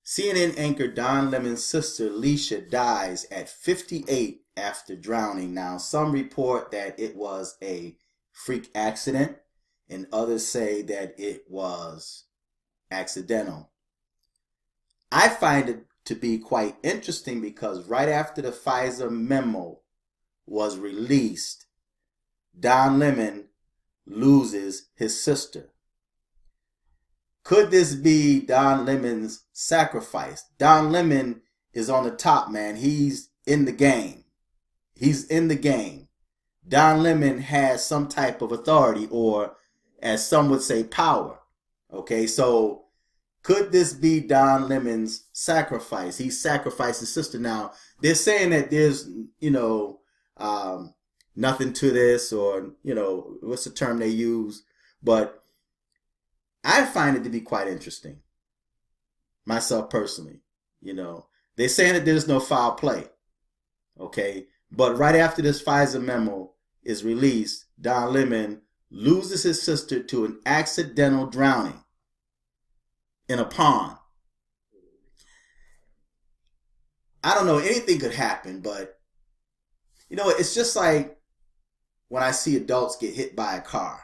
CNN anchor Don Lemon's sister Leisha dies at 58 after drowning. Now, some report that it was a freak accident, and others say that it was accidental. I find it to be quite interesting because right after the Fisa Memo was released, Don Lemon loses his sister. Could this be Don Lemon's sacrifice? Don Lemon is on the top, man. He's in the game. He's in the game. Don Lemon has some type of authority, or as some would say, power. Okay, so could this be Don Lemon's sacrifice? He sacrificed his sister. Now, they're saying that there's, nothing to this, or, what's the term they use? But I find it to be quite interesting, myself personally. They're saying that there's no foul play, okay? But right after this Fisa Memo is released, Don Lemon loses his sister to an accidental drowning in a pond. I don't know, anything could happen, but, it's just like when I see adults get hit by a car,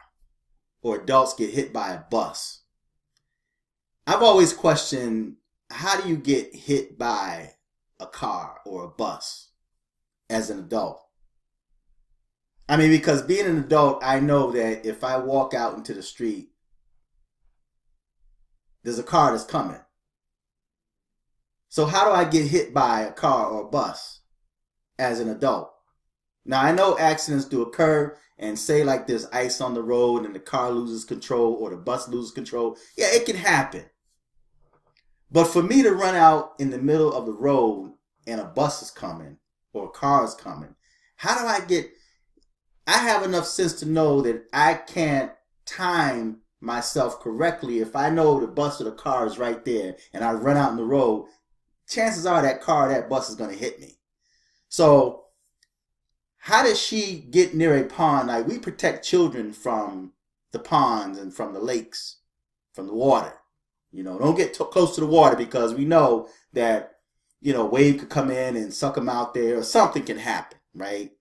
or adults get hit by a bus. I've always questioned, how do you get hit by a car or a bus as an adult? I mean, because being an adult, I know that if I walk out into the street, there's a car that's coming. So how do I get hit by a car or a bus as an adult? Now, I know accidents do occur, and say like there's ice on the road and the car loses control or the bus loses control. Yeah, it can happen. But for me to run out in the middle of the road and a bus is coming or a car is coming, how do I have enough sense to know that I can't time myself correctly. If I know the bus or the car is right there and I run out in the road, chances are that car or that bus is going to hit me. So how does she get near a pond? Like, we protect children from the ponds and from the lakes, from the water. Don't get close to the water because we know that, wave could come in and suck them out there or something can happen, right?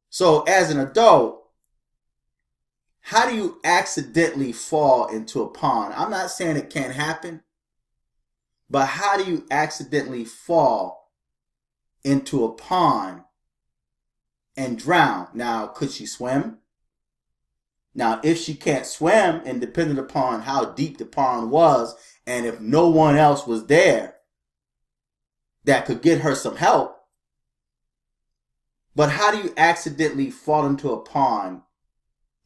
So as an adult, how do you accidentally fall into a pond? I'm not saying it can't happen, but how do you accidentally fall into a pond and drown? Now, could she swim? Now, if she can't swim, and depending upon how deep the pond was, and if no one else was there that could get her some help, but how do you accidentally fall into a pond,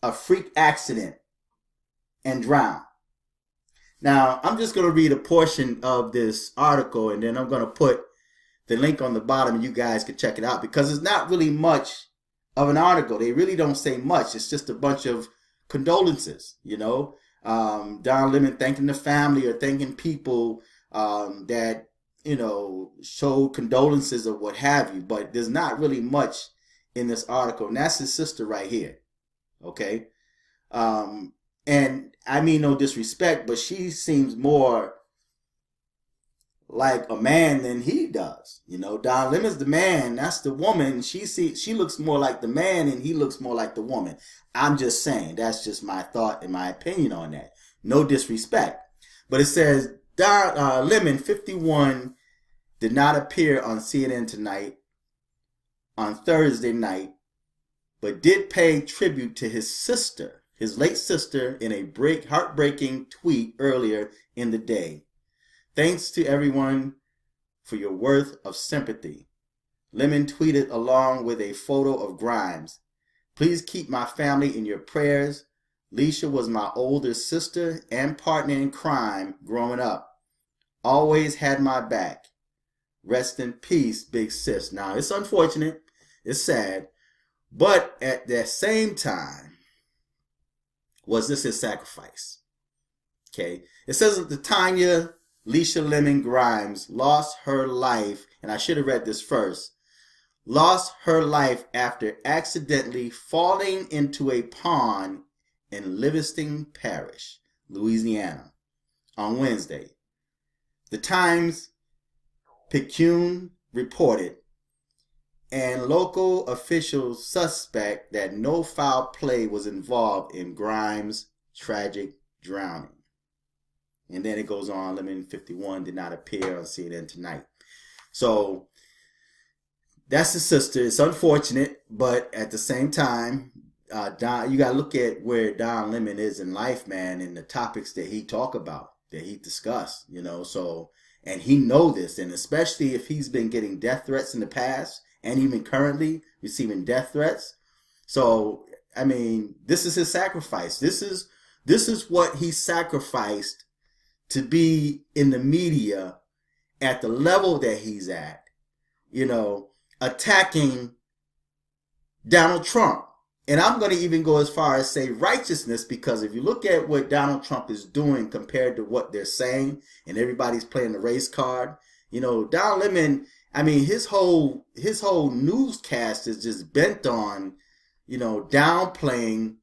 a freak accident, and drown? Now, I'm just going to read a portion of this article, and then I'm going to put the link on the bottom, and you guys can check it out, because it's not really much of an article. They really don't say much. It's just a bunch of condolences, Don Lemon thanking the family or thanking people that, showed condolences or what have you. But there's not really much in this article. And that's his sister right here. Okay. And I mean no disrespect, but she seems more like a man than he does. Don Lemon's the man, that's the woman. She looks more like the man and he looks more like the woman. I'm just saying, that's just my thought and my opinion on that. No disrespect. But it says Don Lemon, 51, did not appear on CNN tonight on Thursday night, but did pay tribute to his sister, his late sister, in a heartbreaking tweet earlier in the day. Thanks to everyone for your worth of sympathy. Lemon tweeted along with a photo of Grimes. Please keep my family in your prayers. Leisha was my older sister and partner in crime growing up. Always had my back. Rest in peace, big sis. Now, it's unfortunate. It's sad. But at the same time, was this his sacrifice? Okay. It says that the Tanya Leisha Lemon Grimes lost her life, and I should have read this first, lost her life after accidentally falling into a pond in Livingston Parish, Louisiana, on Wednesday. The Times-Picayune reported, and local officials suspect that no foul play was involved in Grimes' tragic drowning. And then it goes on, Lemon 51 did not appear on CNN tonight. So that's his sister. It's unfortunate, but at the same time, Don, you got to look at where Don Lemon is in life, man, and the topics that he talk about, that he discussed, you know. So, and he know this, and especially if he's been getting death threats in the past and even currently receiving death threats. So, I mean, this is his sacrifice. This is what he sacrificed to be in the media at the level that he's at, you know, attacking Donald Trump. And I'm going to even go as far as say righteousness, because if you look at what Donald Trump is doing compared to what they're saying, and everybody's playing the race card, you know, Don Lemon, I mean, his whole newscast is just bent on, you know, downplaying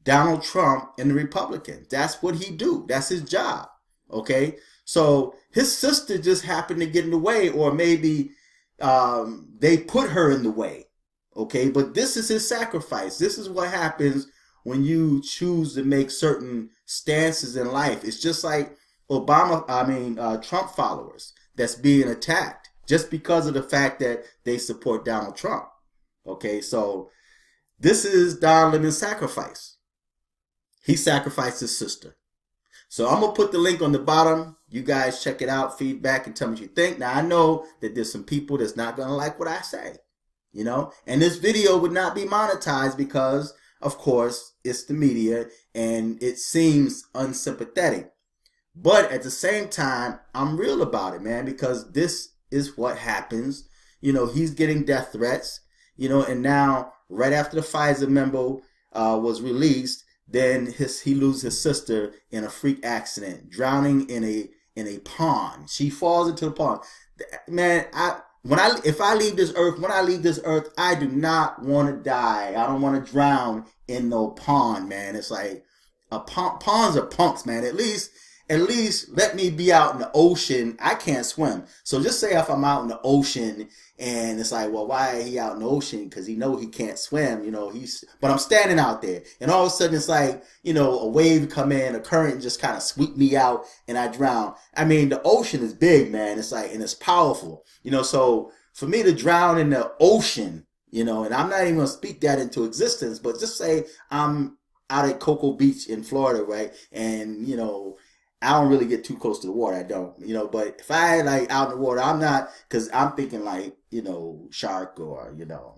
Donald Trump and the Republicans. That's what he do. That's his job. Okay. So his sister just happened to get in the way, or maybe they put her in the way. Okay, but this is his sacrifice. This is what happens when you choose to make certain stances in life. It's just like Trump followers that's being attacked just because of the fact that they support Donald Trump. Okay, so this is Don Lemon's sacrifice. He sacrificed his sister. So I'm going to put the link on the bottom. You guys check it out, feedback, and tell me what you think. Now, I know that there's some people that's not going to like what I say. You know, and this video would not be monetized because, of course, it's the media and it seems unsympathetic. But at the same time, I'm real about it, man, because this is what happens. You know, he's getting death threats, you know, and now right after the Fisa Memo was released, then he loses his sister in a freak accident, drowning in a pond. She falls into the pond. Man, when I leave this earth, I do not want to die. I don't want to drown in no pond, man. It's like ponds are punks, man. At least let me be out in the ocean. I can't swim. So just say if I'm out in the ocean and it's like, well, why is he out in the ocean? Because he know he can't swim, you know, but I'm standing out there and all of a sudden it's like, you know, a wave come in, a current just kind of sweep me out and I drown. I mean, the ocean is big, man. It's like, and it's powerful, you know, so for me to drown in the ocean, you know, and I'm not even going to speak that into existence, but just say I'm out at Cocoa Beach in Florida, right? And, you know, I don't really get too close to the water. I don't, you know, but if I like out in the water, I'm not, because I'm thinking like, you know, shark or, you know,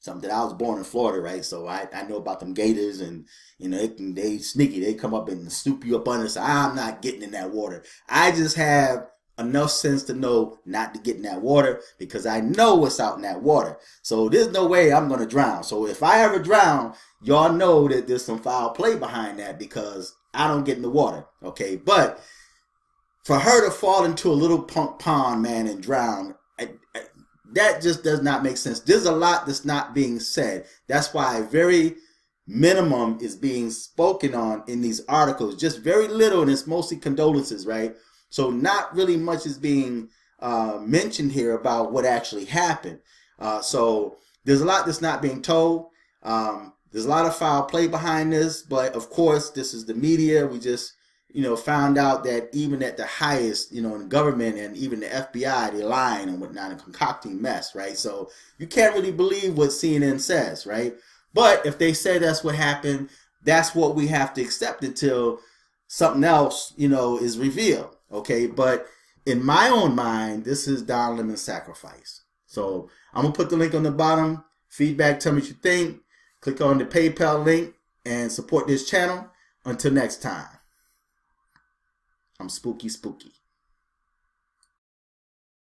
something. I was born in Florida, right? So I know about them gators and, you know, they sneaky. They come up and snoop you up under. So I'm not getting in that water. I just have enough sense to know not to get in that water because I know what's out in that water. So there's no way I'm going to drown. So if I ever drown, y'all know that there's some foul play behind that because I don't get in the water, okay? But for her to fall into a little pond, man, and drown, that just does not make sense. There's a lot that's not being said. That's why very minimum is being spoken on in these articles. Just very little, and it's mostly condolences, right? So not really much is being mentioned here about what actually happened. So there's a lot that's not being told. There's a lot of foul play behind this, but of course, this is the media. We just, you know, found out that even at the highest, you know, in government and even the FBI, they're lying and whatnot and concocting mess, right? So you can't really believe what CNN says, right? But if they say that's what happened, that's what we have to accept until something else, you know, is revealed, okay? But in my own mind, this is Don Lemon's sacrifice. So I'm going to put the link on the bottom. Feedback, tell me what you think. Click on the PayPal link and support this channel. Until next time, I'm Spooky Spooky.